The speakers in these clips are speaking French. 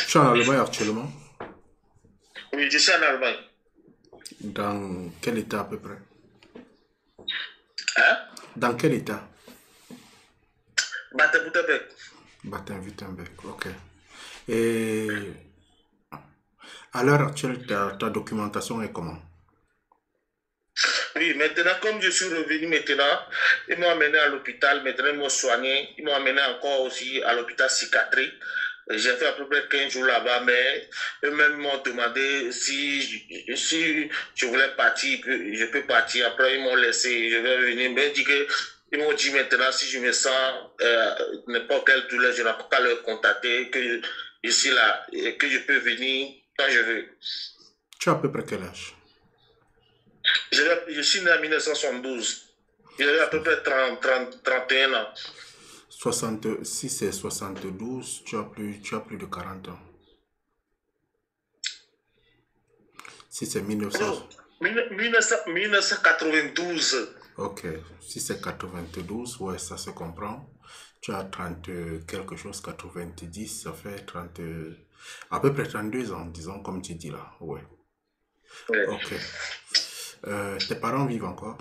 Tu es en Allemagne actuellement? Oui, je suis en Allemagne. Dans quel état à peu près? Hein? Dans quel état? Baden-Württemberg. Baden-Württemberg, ok. Et à l'heure actuelle, ta documentation est comment? Oui, maintenant, comme je suis revenu maintenant, ils m'ont amené à l'hôpital, maintenant ils m'ont soigné, ils m'ont amené encore aussi à l'hôpital psychiatrique. J'ai fait à peu près 15 jours là-bas, mais eux-mêmes m'ont demandé si je voulais partir, que je peux partir. Après, ils m'ont laissé, je vais venir. Mais ils m'ont dit maintenant, si je me sens n'importe quelle douleur, je n'ai pas qu'à leur contacter, que je suis là, et que je peux venir quand je veux. Tu as à peu près quel âge? Je suis né en 1972. J'avais à peu près 31 ans. 60, si c'est 72, tu as plus de 40 ans. Si c'est 1900. Non, 1992. Ok, si c'est 92, ouais, ça se comprend. Tu as 30 quelque chose, 90, ça fait 30, à peu près 32 ans, disons, comme tu dis là. Ouais. Ouais. Ok. Tes parents vivent encore?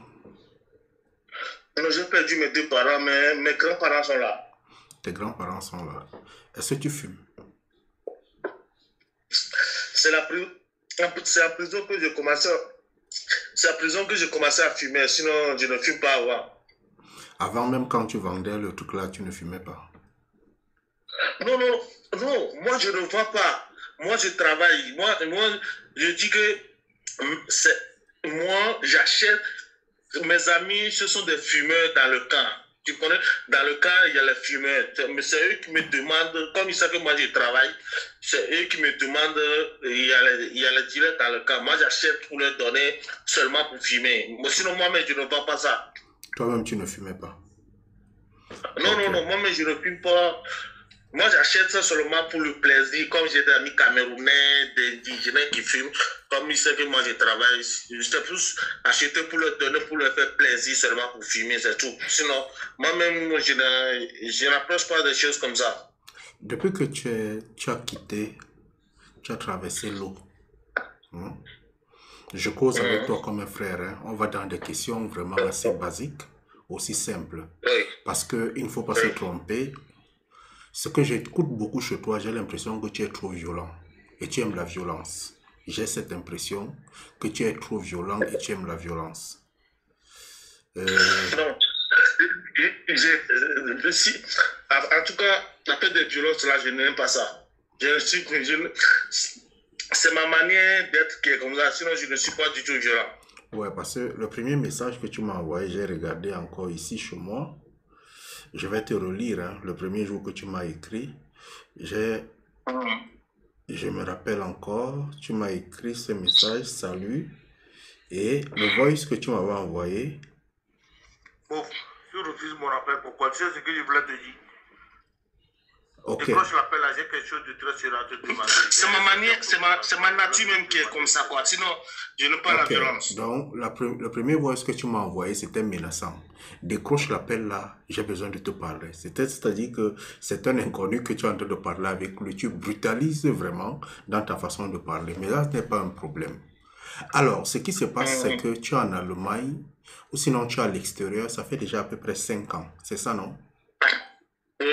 Non, j'ai perdu mes deux parents, mais mes grands-parents sont là. Tes grands-parents sont là. Est-ce que tu fumes? C'est la prison que j'ai commencé. C'est la prison que j'ai commencé à fumer, sinon je ne fume pas avant. Avant même quand tu vendais le truc là, tu ne fumais pas? Non, non, non, moi je ne vends pas. Moi je travaille. Moi je dis que moi j'achète. Mes amis, ce sont des fumeurs dans le camp. Tu connais, dans le camp, il y a les fumeurs. Mais c'est eux qui me demandent, comme ils savent que moi je travaille, c'est eux qui me demandent, il y a les dealers dans le camp. Moi j'achète pour leur donner seulement pour fumer. Mais sinon, moi-même, je ne vends pas ça. Toi-même, tu ne fumais pas? Non, Ok. non, non, moi-même, je ne fume pas. Moi, j'achète ça seulement pour le plaisir. Comme j'ai des amis camerounais, des indigènes qui fument, comme ils savent que moi je travaille, je plus acheter pour leur donner, pour leur faire plaisir seulement pour fumer, c'est tout. Sinon, moi-même, je n'approche pas des choses comme ça. Depuis que tu as quitté, tu as traversé l'eau, hein? Je cause avec toi comme un frère, hein. On va dans des questions vraiment assez basiques, aussi simples. Oui, Parce qu'il ne faut pas se tromper. Ce que j'écoute beaucoup chez toi, j'ai l'impression que tu es trop violent et tu aimes la violence. J'ai cette impression que tu es trop violent et tu aimes la violence. non. En tout cas, après des violences là, je n'aime pas ça. C'est ma manière d'être qui est comme ça, sinon je ne suis pas du tout violent. Ouais, parce que le premier message que tu m'as envoyé, j'ai regardé encore ici chez moi. Je vais te relire, hein. Le premier jour que tu m'as écrit, je me rappelle encore, tu m'as écrit ce message, salut, et le voice que tu m'avais envoyé. Bon, tu refuses mon appel, pourquoi? Tu sais ce que je voulais te dire. Ok. Décroche l'appel là, j'ai quelque chose de très sérieux à te demander. C'est ma manière, c'est ma nature même qui est comme ça, quoi. Sinon, je n'ai pas la violence. Donc, le premier voice que tu m'as envoyé, c'était menaçant. Décroche l'appel là, j'ai besoin de te parler. C'est-à-dire que c'est un inconnu que tu es en train de parler avec lui. Tu brutalises vraiment dans ta façon de parler. Mais là, ce n'est pas un problème. Alors, ce qui se passe, c'est que tu es en Allemagne, ou sinon tu es à l'extérieur, ça fait déjà à peu près 5 ans. C'est ça, non? Oui.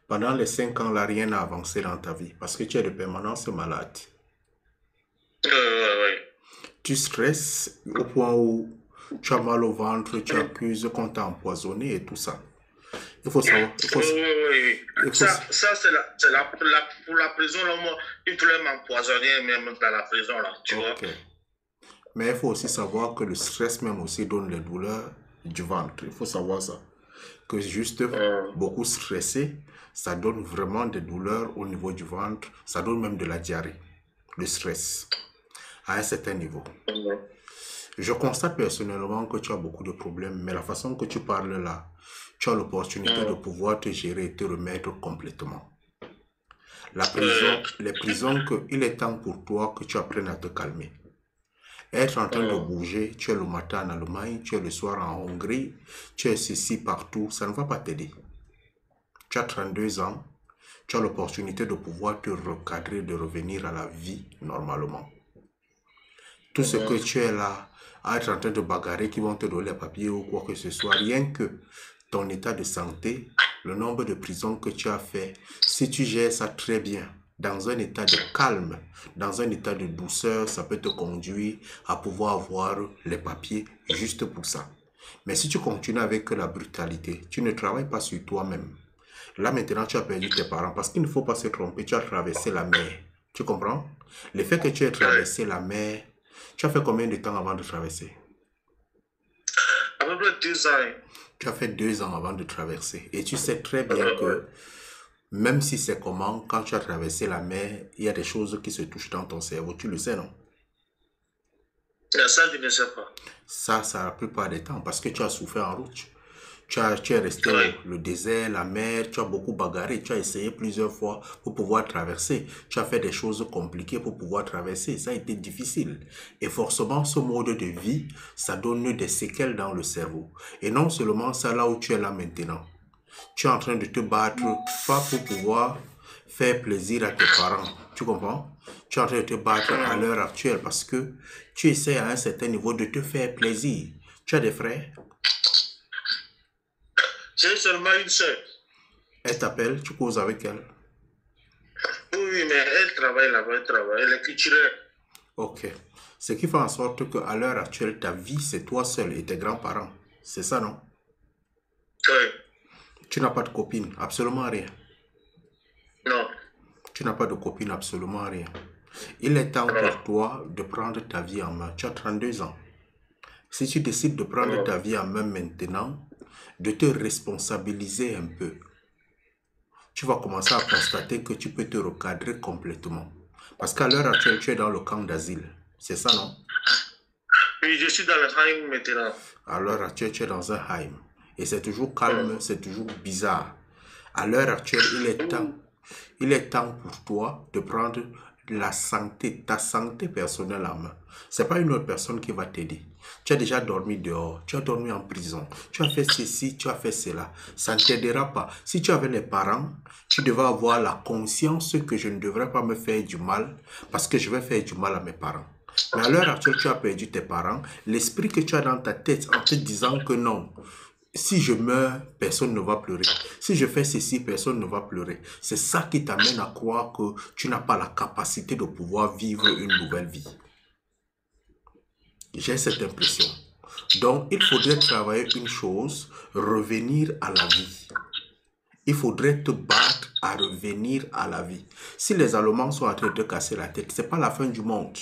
Pendant les 5 ans, là, rien n'a avancé dans ta vie parce que tu es de permanence malade. Oui. Tu stresses au point où tu as mal au ventre, tu accuses qu'on t'a empoisonné et tout ça. Il faut savoir. Oui. Ça c'est pour la prison, là, moi, il voulait m'empoisonner même dans la prison, là, tu vois. Mais il faut aussi savoir que le stress même aussi donne les douleurs du ventre. Il faut savoir ça. Que juste beaucoup stressé, ça donne vraiment des douleurs au niveau du ventre. Ça donne même de la diarrhée. Le stress. À un certain niveau. Je constate personnellement que tu as beaucoup de problèmes, mais la façon que tu parles là, tu as l'opportunité de pouvoir te gérer et te remettre complètement. Les prisons, il est temps pour toi que tu apprennes à te calmer. Être en train de bouger, tu es le matin en Allemagne, tu es le soir en Hongrie, tu es ici partout, ça ne va pas t'aider. Tu as 32 ans, tu as l'opportunité de pouvoir te recadrer, de revenir à la vie normalement. Tout ce que tu es là à être en train de bagarrer, qui vont te donner les papiers ou quoi que ce soit, rien que ton état de santé, le nombre de prisons que tu as fait, si tu gères ça très bien, dans un état de calme, dans un état de douceur, ça peut te conduire à pouvoir avoir les papiers juste pour ça. Mais si tu continues avec la brutalité, tu ne travailles pas sur toi-même. Là maintenant, tu as perdu tes parents parce qu'il ne faut pas se tromper, tu as traversé la mer. Tu comprends? Le fait que tu aies traversé la mer, tu as fait combien de temps avant de traverser? À peu près 2 ans. Tu as fait 2 ans avant de traverser. Et tu sais très bien que même si c'est comment, quand tu as traversé la mer, il y a des choses qui se touchent dans ton cerveau. Tu le sais, non? Ça, je ne sais pas. Ça la plupart des temps, parce que tu as souffert en route. Tu es resté le désert, la mer, tu as beaucoup bagarré, tu as essayé plusieurs fois pour pouvoir traverser. Tu as fait des choses compliquées pour pouvoir traverser. Ça a été difficile. Et forcément, ce mode de vie, ça donne des séquelles dans le cerveau. Et non seulement ça, là où tu es là maintenant. Tu es en train de te battre, pas pour pouvoir faire plaisir à tes parents. Tu comprends? Tu es en train de te battre à l'heure actuelle parce que tu essaies à un certain niveau de te faire plaisir. Tu as des frères? J'ai seulement une seule. Elle t'appelle, tu causes avec elle? Oui, mais elle travaille là-bas, elle est culturelle. Ok. Ce qui fait en sorte qu'à l'heure actuelle, ta vie, c'est toi seul et tes grands-parents. C'est ça, non? Oui. Tu n'as pas de copine, absolument rien. Non. Tu n'as pas de copine, absolument rien. Il est temps pour toi de prendre ta vie en main. Tu as 32 ans. Si tu décides de prendre ta vie en main maintenant, de te responsabiliser un peu, tu vas commencer à constater que tu peux te recadrer complètement. Parce qu'à l'heure actuelle, tu es dans le camp d'asile. C'est ça, non? Oui, je suis dans le Haïm maintenant. À l'heure actuelle, tu es dans un Haïm. Et c'est toujours calme, c'est toujours bizarre. À l'heure actuelle, il est temps pour toi de prendre la santé, ta santé personnelle en main. Ce n'est pas une autre personne qui va t'aider. Tu as déjà dormi dehors, tu as dormi en prison, tu as fait ceci, tu as fait cela. Ça ne t'aidera pas. Si tu avais les parents, tu devais avoir la conscience que je ne devrais pas me faire du mal parce que je vais faire du mal à mes parents. Mais à l'heure actuelle, tu as perdu tes parents. L'esprit que tu as dans ta tête en te disant que non, si je meurs, personne ne va pleurer. Si je fais ceci, personne ne va pleurer. C'est ça qui t'amène à croire que tu n'as pas la capacité de pouvoir vivre une nouvelle vie. J'ai cette impression. Donc, il faudrait travailler une chose, revenir à la vie. Il faudrait te battre à revenir à la vie. Si les Allemands sont en train de te casser la tête, ce n'est pas la fin du monde.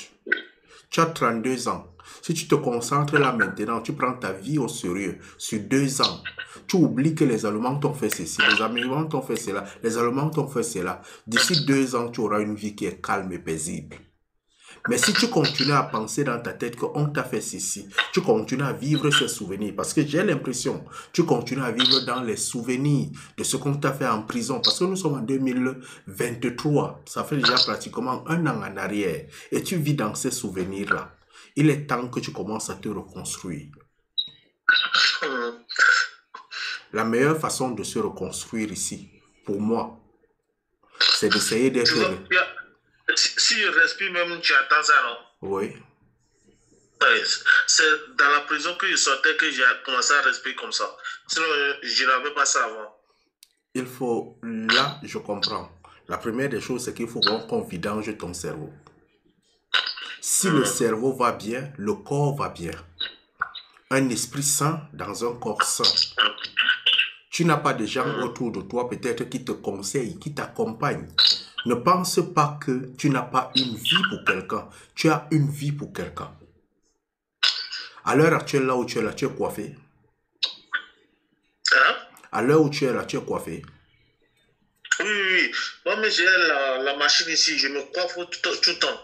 Tu as 32 ans. Si tu te concentres là maintenant, tu prends ta vie au sérieux sur 2 ans. Tu oublies que les Allemands t'ont fait ceci, les Américains t'ont fait cela, les Allemands t'ont fait cela. D'ici 2 ans, tu auras une vie qui est calme et paisible. Mais si tu continues à penser dans ta tête qu'on t'a fait ceci, tu continues à vivre ces souvenirs. Parce que j'ai l'impression, tu continues à vivre dans les souvenirs de ce qu'on t'a fait en prison. Parce que nous sommes en 2023. Ça fait déjà pratiquement 1 an en arrière. Et tu vis dans ces souvenirs-là. Il est temps que tu commences à te reconstruire. La meilleure façon de se reconstruire ici, pour moi, c'est d'essayer d'être... Si je respire même, tu attends ça, non? Oui. C'est dans la prison que je sortais que j'ai commencé à respirer comme ça. Sinon, je n'avais pas ça avant. Il faut... Là, je comprends. La première des choses, c'est qu'il faut qu'on vidange ton cerveau. Si le cerveau va bien, le corps va bien. Un esprit sain dans un corps sain. Tu n'as pas de gens autour de toi peut-être qui te conseillent, qui t'accompagnent. Ne pense pas que tu n'as pas une vie pour quelqu'un. Tu as une vie pour quelqu'un. À l'heure actuelle, là où tu es là, tu es coiffé. Hein? À l'heure où tu es là, tu es coiffé. Oui. Moi, mais j'ai la machine ici, je me coiffe tout le temps.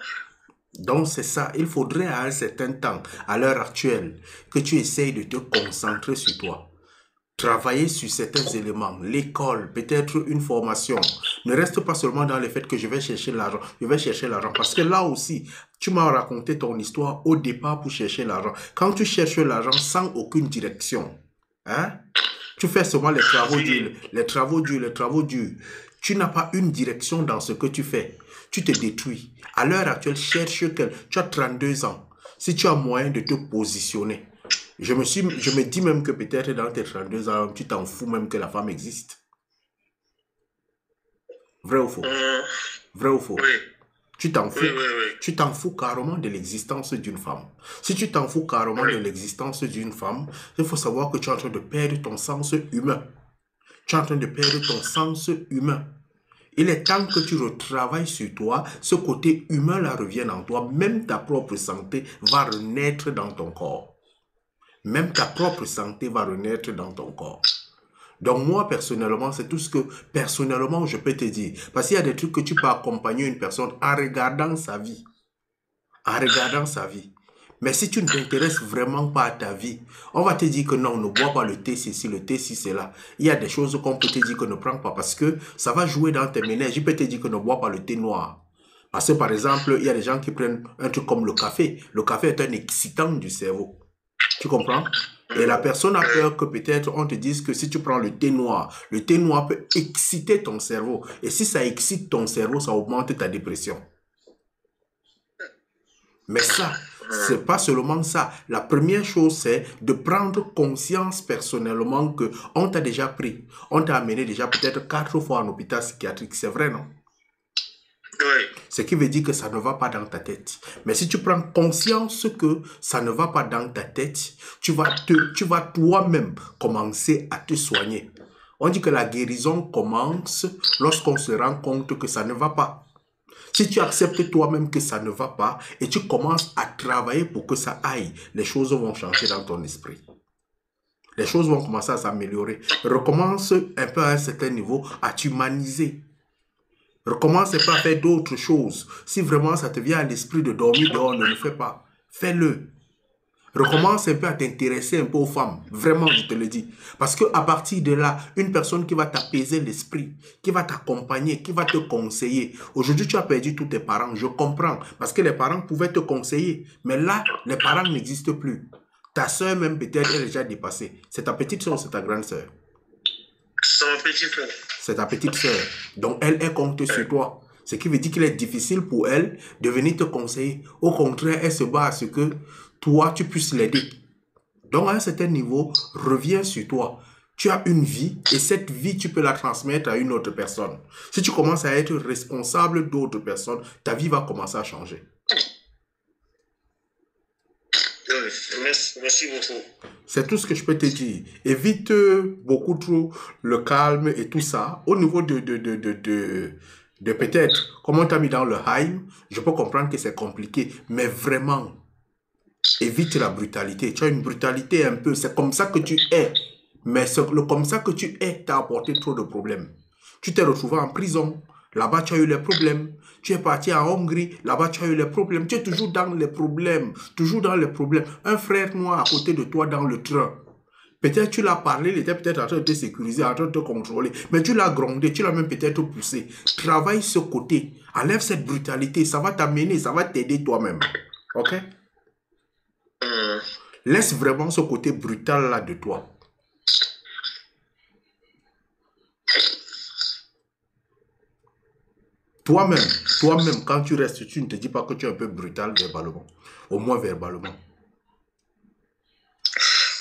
Donc, c'est ça. Il faudrait à un certain temps, à l'heure actuelle, que tu essayes de te concentrer sur toi. Travailler sur certains éléments, l'école, peut-être une formation. Ne reste pas seulement dans le fait que je vais chercher l'argent. Je vais chercher l'argent. Parce que là aussi, tu m'as raconté ton histoire au départ pour chercher l'argent. Quand tu cherches l'argent sans aucune direction, hein, tu fais seulement les travaux durs, les travaux durs, les travaux durs. Tu n'as pas une direction dans ce que tu fais. Tu te détruis. À l'heure actuelle, cherche tu as 32 ans. Si tu as moyen de te positionner, je me dis même que peut-être dans tes 32 ans, tu t'en fous même que la femme existe. Vrai ou faux? Vrai ou faux? Oui. Tu t'en fous, oui. Tu t'en fous carrément de l'existence d'une femme. Si tu t'en fous carrément de l'existence d'une femme, il faut savoir que tu es en train de perdre ton sens humain. Tu es en train de perdre ton sens humain. Il est temps que tu retravailles sur toi, ce côté humain-là revienne en toi. Même ta propre santé va renaître dans ton corps. Même ta propre santé va renaître dans ton corps. Donc moi, personnellement, c'est tout ce que, personnellement, je peux te dire. Parce qu'il y a des trucs que tu peux accompagner une personne en regardant sa vie. En regardant sa vie. Mais si tu ne t'intéresses vraiment pas à ta vie, on va te dire que non, ne bois pas le thé, ceci, le thé, si, c'est là. Il y a des choses qu'on peut te dire que ne prends pas parce que ça va jouer dans tes ménages. Il peut te dire que ne bois pas le thé noir. Parce que par exemple, il y a des gens qui prennent un truc comme le café. Le café est un excitant du cerveau. Tu comprends? Et la personne a peur que peut-être on te dise que si tu prends le thé noir peut exciter ton cerveau. Et si ça excite ton cerveau, ça augmente ta dépression. Mais ça, c'est pas seulement ça. La première chose, c'est de prendre conscience personnellement que on t'a déjà pris. On t'a amené déjà peut-être 4 fois en hôpital psychiatrique. C'est vrai, non? Oui. Ce qui veut dire que ça ne va pas dans ta tête. Mais si tu prends conscience que ça ne va pas dans ta tête, tu vas toi-même commencer à te soigner. On dit que la guérison commence lorsqu'on se rend compte que ça ne va pas. Si tu acceptes toi-même que ça ne va pas et tu commences à travailler pour que ça aille, les choses vont changer dans ton esprit. Les choses vont commencer à s'améliorer. Recommence un peu à un certain niveau à t'humaniser. Recommence un peu à faire d'autres choses. Si vraiment ça te vient à l'esprit de dormir dehors, ne le fais pas. Fais-le. Recommence un peu à t'intéresser un peu aux femmes. Vraiment, je te le dis. Parce qu'à partir de là, une personne qui va t'apaiser l'esprit, qui va t'accompagner, qui va te conseiller. Aujourd'hui, tu as perdu tous tes parents. Je comprends. Parce que les parents pouvaient te conseiller. Mais là, les parents n'existent plus. Ta soeur même peut-être elle est déjà dépassée. C'est ta petite soeur ou c'est ta grande soeur? C'est ma petite soeur. C'est ta petite soeur. Donc, elle compte sur toi. Ce qui veut dire qu'il est difficile pour elle de venir te conseiller. Au contraire, elle se bat à ce que toi, tu puisses l'aider. Donc, à un certain niveau, reviens sur toi. Tu as une vie et cette vie, tu peux la transmettre à une autre personne. Si tu commences à être responsable d'autres personnes, ta vie va commencer à changer. Merci beaucoup. C'est tout ce que je peux te dire. Évite beaucoup trop le calme et tout ça. Au niveau de peut-être, comme on t'a mis dans le Haïm, je peux comprendre que c'est compliqué. Mais vraiment, évite la brutalité. Tu as une brutalité un peu. C'est comme ça que tu es. Mais comme ça que tu es t'a apporté trop de problèmes. Tu t'es retrouvé en prison. Là-bas, tu as eu les problèmes. Tu es parti en Hongrie. Là-bas, tu as eu les problèmes. Tu es toujours dans les problèmes. Toujours dans les problèmes. Un frère noir à côté de toi dans le train. Peut-être tu l'as parlé, il était peut-être en train de te sécuriser, en train de te contrôler. Mais tu l'as grondé, tu l'as même peut-être poussé. Travaille ce côté. Enlève cette brutalité. Ça va t'amener, ça va t'aider toi-même. OK? Laisse vraiment ce côté brutal là de toi. Toi-même, quand tu restes, tu ne te dis pas que tu es un peu brutal verbalement. Au moins verbalement.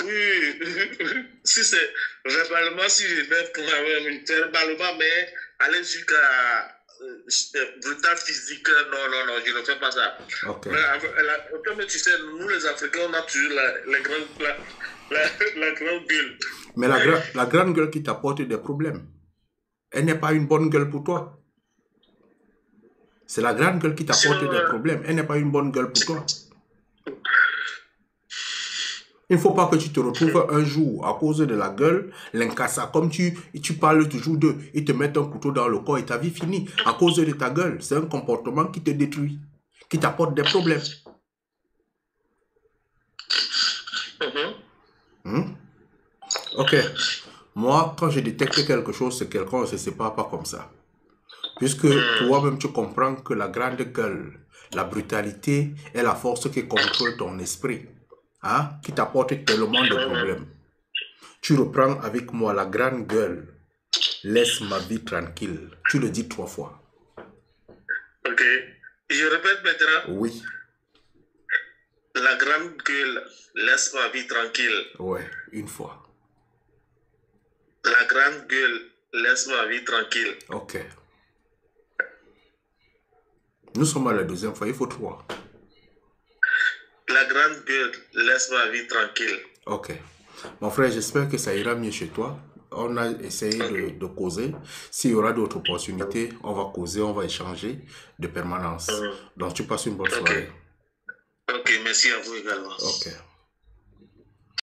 Oui, si c'est verbalement, si je vais quand même verbalement, mais aller jusqu'à brutal physique, non, je ne fais pas ça. Okay. Mais, comme tu sais, nous les Africains, on a toujours la grande gueule. Mais la grande gueule qui t'apporte des problèmes, elle n'est pas une bonne gueule pour toi. C'est la grande gueule qui t'apporte des problèmes. Elle n'est pas une bonne gueule pour toi. Il ne faut pas que tu te retrouves un jour à cause de la gueule, l'incassa, comme tu parles toujours d'eux, ils te mettent un couteau dans le corps et ta vie finit à cause de ta gueule. C'est un comportement qui te détruit, qui t'apporte des problèmes. Ok. Moi, quand je détecte quelque chose, c'est quelqu'un, on ne se sépare pas comme ça. Puisque toi-même, tu comprends que la grande gueule, la brutalité est la force qui contrôle ton esprit. Hein, qui t'apporte tellement de problèmes. Tu reprends avec moi la grande gueule, laisse ma vie tranquille. Tu le dis 3 fois. Ok. Je répète maintenant. Oui. La grande gueule, laisse ma vie tranquille. Ouais, une fois. La grande gueule, laisse ma vie tranquille. Ok. Nous sommes à la deuxième fois, il faut 3. La grande gueule, laisse ma vie tranquille. Ok. Mon frère, j'espère que ça ira mieux chez toi. On a essayé de causer. S'il y aura d'autres opportunités, on va causer, on va échanger de permanence. Donc, tu passes une bonne soirée. Ok, merci à vous également. Ok.